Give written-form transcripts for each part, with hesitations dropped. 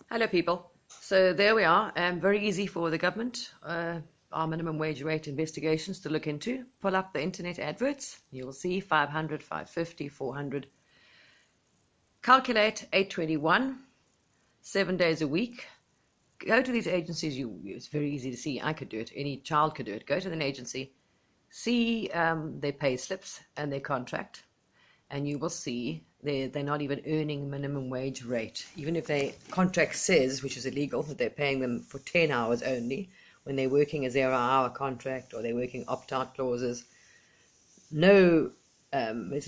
Hello, people. So there we are. Very easy for the government, our minimum wage rate investigations to look into. Pull up the internet adverts. You will see 500, 550, 400. Calculate 821, 7 days a week. Go to these agencies. It's very easy to see. I could do it. Any child could do it. Go to an agency, see their pay slips and their contract, and you will see they're not even earning minimum wage rate. Even if their contract says, which is illegal, that they're paying them for 10 hours only, when they're working a 0-hour contract or they're working opt-out clauses. There's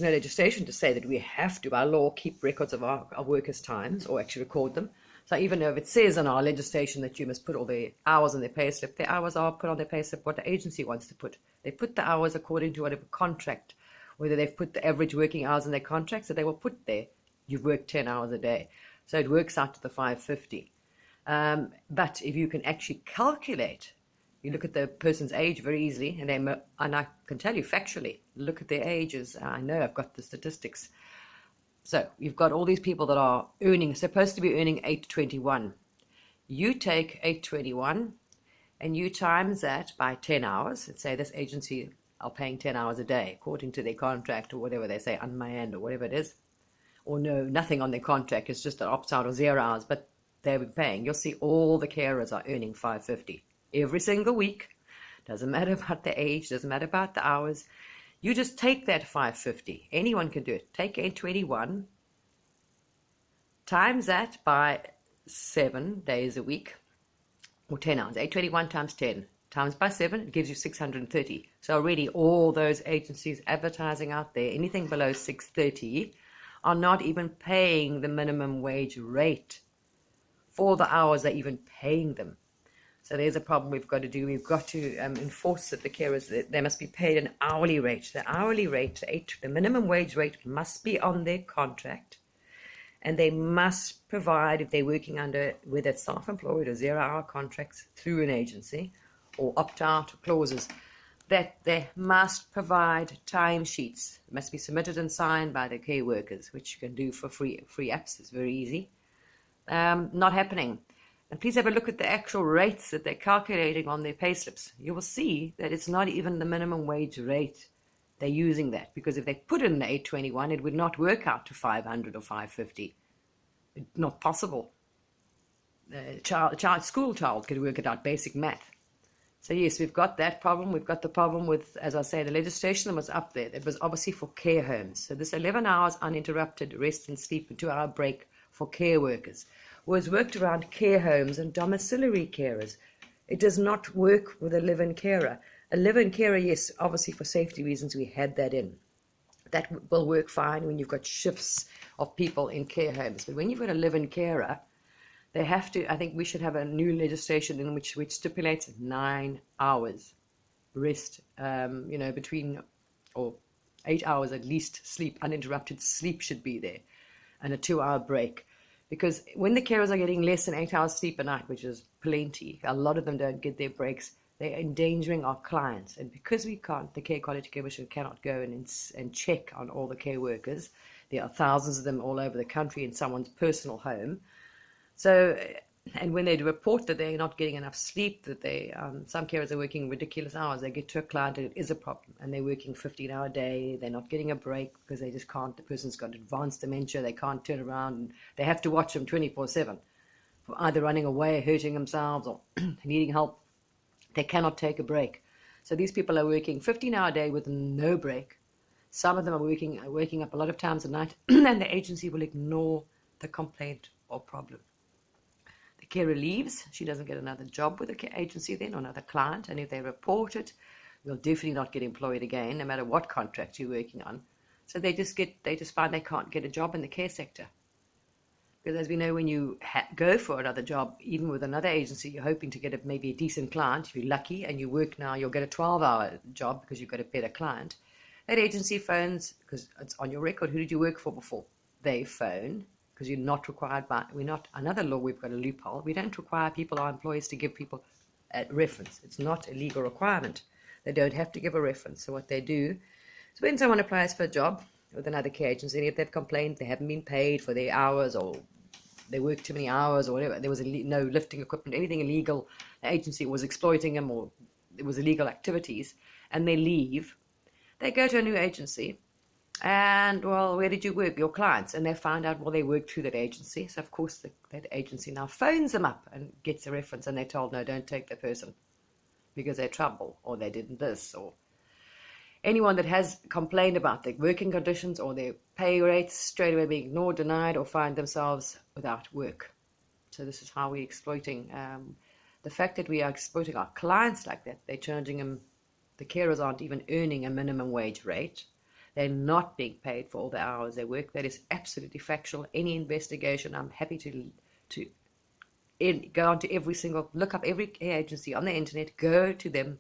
no legislation to say that we have to, by law, keep records of our workers' times or actually record them. So even though it says in our legislation that you must put all the hours on their pay slip, the hours are put on their pay slip what the agency wants to put. They put the hours according to whatever contract, whether they've put the average working hours in their contract, so they will put there, you've worked 10 hours a day. So it works out to the 550. But if you can actually calculate, you look at the person's age very easily, and I can tell you factually, look at their ages. I know I've got the statistics. So you've got all these people that are supposed to be earning 821. You take 821 and you times that by 10 hours. Let's say this agency are paying 10 hours a day according to their contract, or whatever they say, unmanned or whatever it is, or no, nothing on their contract. It's just an opt-out or 0 hours, but they're paying. You'll see all the carers are earning 550 every single week. Doesn't matter about the age, doesn't matter about the hours. You just take that 550. Anyone can do it. Take 821, times that by 7 days a week, or 10 hours. 821 times 10 times by 7, it gives you 630. So already all those agencies advertising out there, anything below 630, are not even paying the minimum wage rate for the hours they're even paying them. So there's a problem we've got to do. We've got to enforce that the carers, they must be paid an hourly rate. The hourly rate, the minimum wage rate must be on their contract. And they must provide, if they're working under, whether it's self-employed or 0-hour contracts through an agency or opt-out clauses, that they must provide timesheets. It must be submitted and signed by the care workers, which you can do for free apps. It's very easy. Not happening. And please have a look at the actual rates that they're calculating on their payslips. You will see that it's not even the minimum wage rate they're using that, because if they put in the 821, it would not work out to 500 or 550. It's not possible. School child could work it out, basic math. So yes, we've got that problem. We've got the problem with, as I say, the legislation that was up there. It was obviously for care homes. So this 11 hours uninterrupted rest and sleep and 2-hour break for care workers was worked around care homes and domiciliary carers. It does not work with a live-in carer. A live-in carer, yes, obviously for safety reasons we had that in. That will work fine when you've got shifts of people in care homes. But when you've got a live-in carer, they have to, I think we should have a new legislation in which stipulates 9 hours rest, between, or 8 hours at least sleep, uninterrupted sleep should be there, and a 2-hour break. Because when the carers are getting less than 8 hours sleep a night, which is plenty, a lot of them don't get their breaks, they're endangering our clients. And because we can't, the Care Quality Commission cannot go and check on all the care workers. There are thousands of them all over the country in someone's personal home. So, and when they report that they're not getting enough sleep, that some carers are working ridiculous hours, they get to a client and it is a problem. And they're working 15-hour day, they're not getting a break because they just can't, the person's got advanced dementia, they can't turn around, and they have to watch them 24/7, either running away, hurting themselves, or needing help. They cannot take a break. So these people are working 15-hour day with no break. Some of them are waking up a lot of times at night, and the agency will ignore the complaint or problem. The carer leaves, she doesn't get another job with the agency then, or another client, and if they report it, you'll definitely not get employed again, no matter what contract you're working on. So they just find they can't get a job in the care sector. Because as we know, when you go for another job, even with another agency, you're hoping to get maybe a decent client. If you're lucky and you work now, you'll get a 12-hour job because you've got a better client. That agency phones, because it's on your record, who did you work for before? They phone, because you're not required another law, we've got a loophole. We don't require people, our employees, to give people a reference. It's not a legal requirement. They don't have to give a reference. So what they do is when someone applies for a job with another care agency, if they've complained they haven't been paid for their hours or they worked too many hours or whatever. There was no lifting equipment, anything illegal. The agency was exploiting them, or it was illegal activities, and they leave. They go to a new agency, and, well, where did you work? Your clients. And they find out, well, they worked through that agency. So, of course, that agency now phones them up and gets a reference, and they're told, no, don't take the person because they're trouble, or they didn't this, or anyone that has complained about their working conditions or their pay rates straight away being ignored, denied, or find themselves without work. So this is how we're exploiting. The fact that we are exploiting our clients like that, they're charging them, the carers aren't even earning a minimum wage rate. They're not being paid for all the hours they work. That is absolutely factual. Any investigation, I'm happy to go onto every single, look up every care agency on the internet, go to them,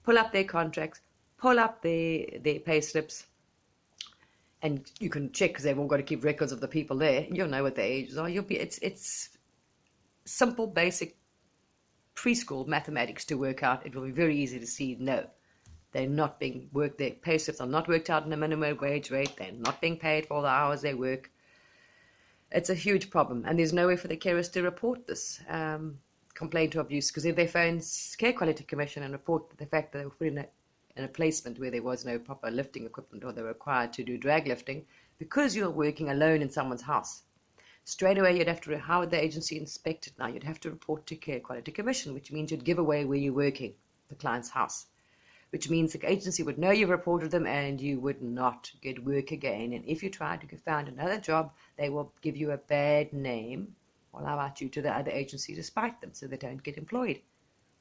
pull up their contracts, pull up their pay slips, and you can check, because they've all got to keep records of the people there. You'll know what their ages are. It's simple, basic preschool mathematics to work out. It will be very easy to see, no, they're not being worked, their pay slips are not worked out in a minimum wage rate, they're not being paid for the hours they work. It's a huge problem, and there's no way for the carers to report this complaint to abuse, because if they phone Care Quality Commission and report the fact that they were put in a placement where there was no proper lifting equipment, or they were required to do drag lifting because you're working alone in someone's house, straight away you'd have to, how would the agency inspect it now? You'd have to report to Care Quality Commission, which means you'd give away where you're working, the client's house, which means the agency would know you've reported them and you would not get work again. And if you try to find another job, they will give you a bad name or allow you to the other agency to spite them so they don't get employed.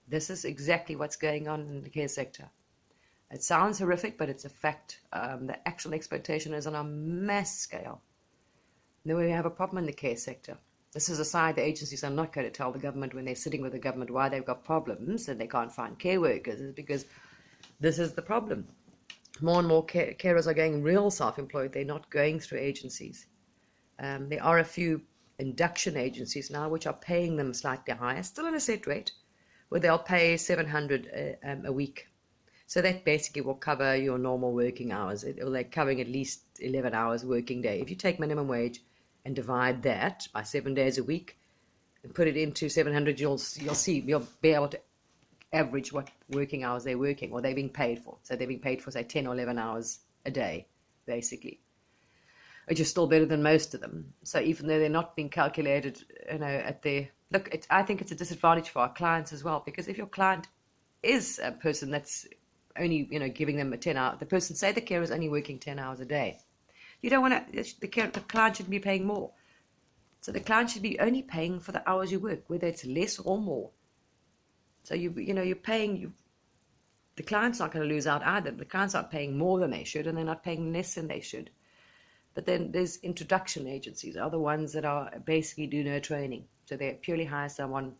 This is exactly what's going on in the care sector. It sounds horrific, but it's a fact. The actual exploitation is on a mass scale. Then we have a problem in the care sector. This is a side the agencies are not going to tell the government when they're sitting with the government why they've got problems and they can't find care workers. It's because this is the problem. More and more carers are going real self-employed. They're not going through agencies. There are a few induction agencies now which are paying them slightly higher, still on a set rate, where they'll pay $700 a week. So that basically will cover your normal working hours. They're covering at least 11 hours working day. If you take minimum wage and divide that by 7 days a week and put it into 700, you'll be able to average what working hours they're working, or they're being paid for. So they're being paid for, say, 10 or 11 hours a day, basically, which is still better than most of them. So even though they're not being calculated, at their look, I think it's a disadvantage for our clients as well, because if your client is a person that's only, giving them a 10-hour, the person, say the carer is only working 10 hours a day, you don't want to, the client shouldn't be paying more. So the client should be only paying for the hours you work, whether it's less or more. So you're paying, the client's not going to lose out either. The clients aren't paying more than they should, and they're not paying less than they should. But then there's introduction agencies, are the ones that are basically do no training. So they purely hire someone,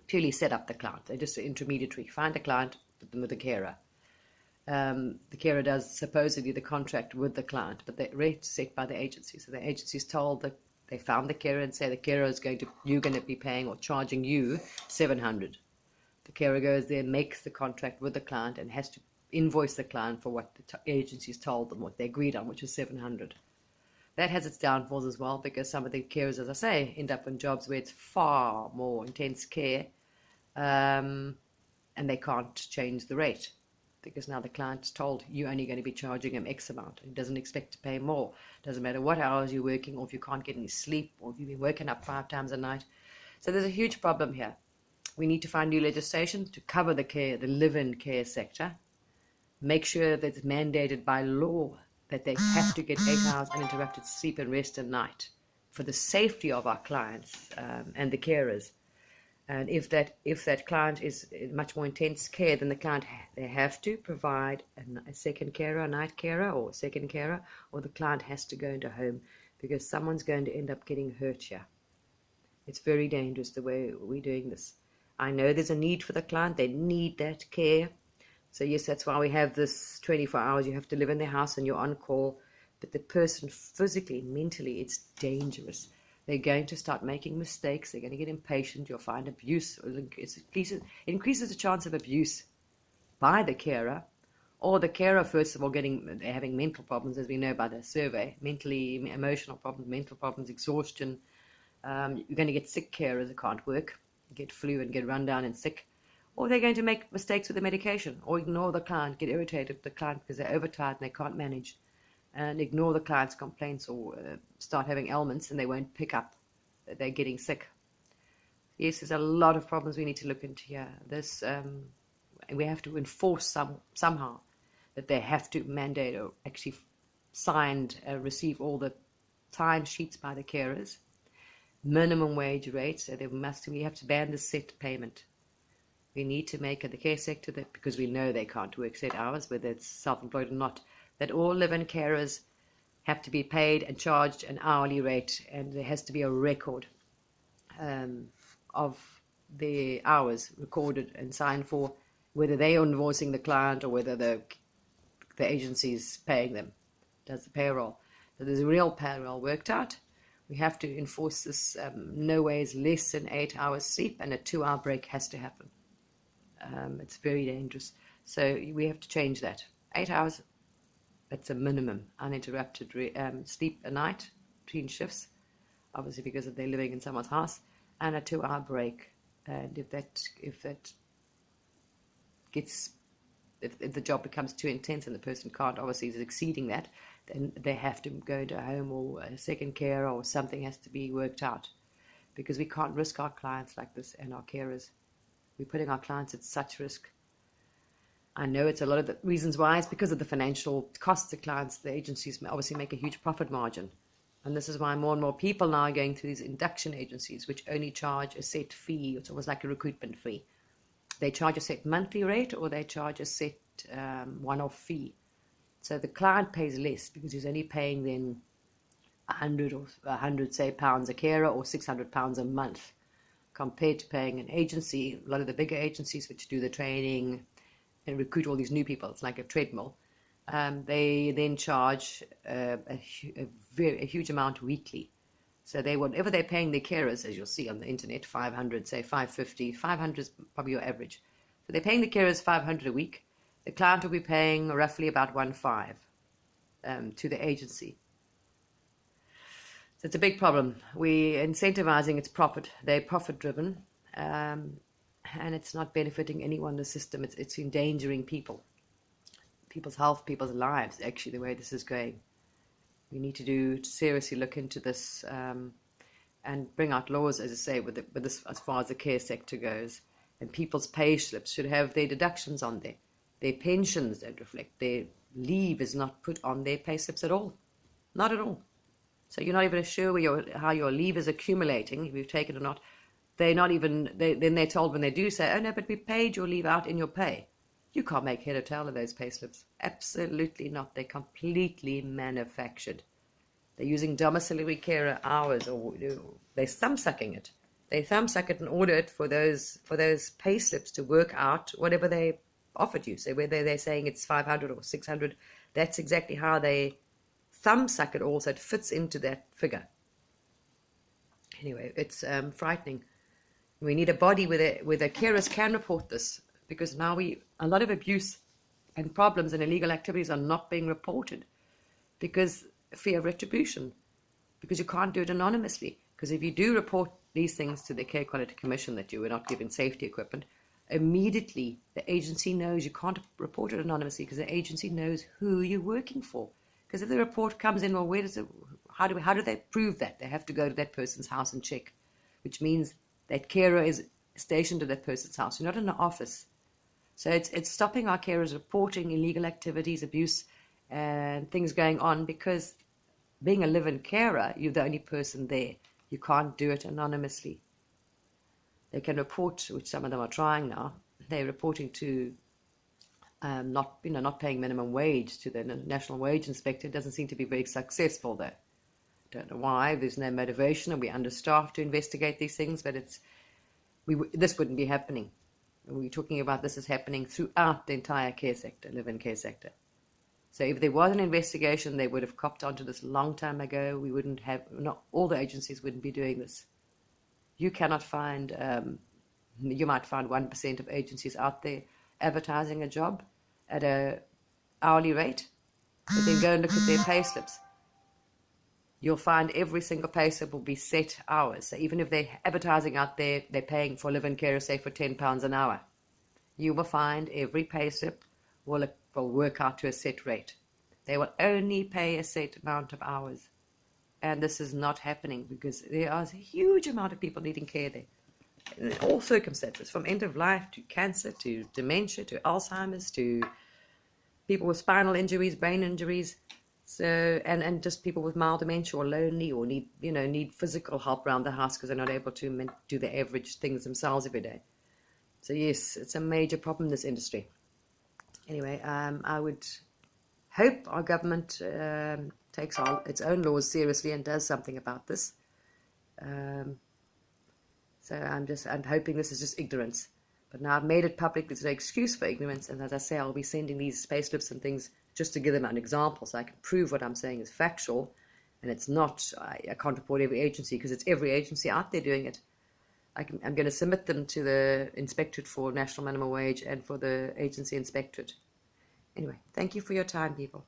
purely set up the client. They're just an intermediary. Find a client, put them with a carer. The carer does supposedly the contract with the client, but the rate's set by the agency. So the agency is told that they found the carer and say the carer is you're going to be paying or charging you $700. The carer goes there, makes the contract with the client, and has to invoice the client for what the agency's told them, what they agreed on, which is $700. That has its downfalls as well, because some of the carers, as I say, end up in jobs where it's far more intense care, and they can't change the rate, because now the client's told you're only going to be charging him X amount. He doesn't expect to pay more. Doesn't matter what hours you're working, or if you can't get any sleep, or if you've been waking up 5 times a night. So there's a huge problem here. We need to find new legislation to cover the live-in care sector. Make sure that it's mandated by law that they have to get 8 hours uninterrupted sleep and rest a night for the safety of our clients and the carers. And if that client is in much more intense care, then they have to provide a second carer, a night carer, or a second carer, or the client has to go into home, because someone's going to end up getting hurt here. It's very dangerous the way we're doing this. I know there's a need for the client. They need that care. So yes, that's why we have this 24 hours. You have to live in their house and you're on call. But the person physically, mentally, it's dangerous. They're going to start making mistakes. They're going to get impatient. You'll find abuse. It increases the chance of abuse by the carer, or the carer, first of all, having mental problems, as we know by the survey, mentally, emotional problems, mental problems, exhaustion, You're going to get sick carers that can't work, get flu and get run down and sick, or they're going to make mistakes with the medication, or ignore the client, get irritated with the client because they're overtired and they can't manage, and ignore the client's complaints, or start having ailments and they won't pick up that they're getting sick. Yes, there's a lot of problems we need to look into here. This, we have to enforce somehow that they have to mandate or actually signed, receive all the timesheets by the carers, minimum wage rates. So we have to ban the set payment. We need to make the care sector that, because we know they can't work set hours, whether it's self-employed or not, that all live-in carers have to be paid and charged an hourly rate, and there has to be a record of the hours recorded and signed for, whether they are invoicing the client or whether the agency's paying them, does the payroll. So there's a real payroll worked out. We have to enforce this. No ways less than 8 hours sleep, and a 2-hour break has to happen. It's very dangerous. So we have to change that. 8 hours, that's a minimum uninterrupted sleep a night between shifts, obviously because they're living in someone's house, and a 2-hour break. And if the job becomes too intense and the person can't, obviously is exceeding that, then they have to go into a home or a second care, or something has to be worked out, because we can't risk our clients like this and our carers. We're putting our clients at such risk. I know it's a lot of the reasons why. It's because of the financial costs to clients. The agencies obviously make a huge profit margin. And this is why more and more people now are going through these induction agencies, which only charge a set fee. It's almost like a recruitment fee. They charge a set monthly rate, or they charge a set one-off fee. So the client pays less because he's only paying then 100 say pounds a carer, or £600 a month, compared to paying an agency. A lot of the bigger agencies which do the training and recruit all these new people, it's like a treadmill. They then charge a huge amount weekly. So whatever they're paying their carers, as you'll see on the internet, 500, say 550, 500 is probably your average. So they're paying the carers 500 a week. The client will be paying roughly about 1.5 to the agency. So it's a big problem. We're incentivizing its profit. They're profit driven, and it's not benefiting anyone in the system. It's endangering people's health, people's lives, actually, the way this is going. We need to seriously look into this and bring out laws, as I say, with this, as far as the care sector goes. And people's pay slips should have their deductions on there. Their pensions don't reflect. Their leave is not put on their pay slips at all. Not at all. So you're not even sure how your leave is accumulating, if you've taken it or not. Then they're told when they do say, oh no, but we paid your leave out in your pay. You can't make head or tail of those pay slips. Absolutely not. They're completely manufactured. They're using domiciliary carer hours, or they're thumbsucking it. They thumbsuck it and order it for those pay slips to work out whatever they offered you. So whether they're saying it's 500 or 600, that's exactly how they thumbsuck it all, so it fits into that figure. Anyway, it's frightening. We need a body where the carers can report this, because now a lot of abuse and problems and illegal activities are not being reported because fear of retribution, because you can't do it anonymously. Because if you do report these things to the Care Quality Commission that you were not given safety equipment, immediately the agency knows you can't report it anonymously, because the agency knows who you're working for. Because if the report comes in, well, how do they prove that? They have to go to that person's house and check, which means that carer is stationed at that person's house. You're not in an office. So it's stopping our carers reporting illegal activities, abuse, and things going on, because being a live-in carer, you're the only person there. You can't do it anonymously. They can report, which some of them are trying now. They're reporting to not paying minimum wage to the National Wage Inspector. It doesn't seem to be very successful though. Don't know why. There's no motivation, and we're understaffed to investigate these things. But this wouldn't be happening. We're talking about this is happening throughout the entire care sector, live-in care sector. So if there was an investigation, they would have copped onto this long time ago. Not all the agencies wouldn't be doing this. You cannot find, you might find 1% of agencies out there advertising a job at a hourly rate, but then go and look at their pay slips. you'll find every single payslip will be set hours. So even if they're advertising out there, they're paying for live-in carers, say, for £10 an hour, you will find every payslip will work out to a set rate. They will only pay a set amount of hours. And this is not happening because there are a huge amount of people needing care there. In all circumstances, from end of life to cancer to dementia to Alzheimer's to people with spinal injuries, brain injuries, so and just people with mild dementia or lonely or need physical help around the house because they're not able to do the average things themselves every day. So yes, it's a major problem in this industry. Anyway, I would hope our government takes its own laws seriously and does something about this. So I'm hoping this is just ignorance. But now I've made it public. There's no excuse for ignorance. And as I say, I'll be sending these payslips and things just to give them an example so I can prove what I'm saying is factual. And it's not, I can't report every agency because it's every agency out there doing it. I'm going to submit them to the Inspectorate for National Minimum Wage and for the Agency Inspectorate. Anyway, thank you for your time, people.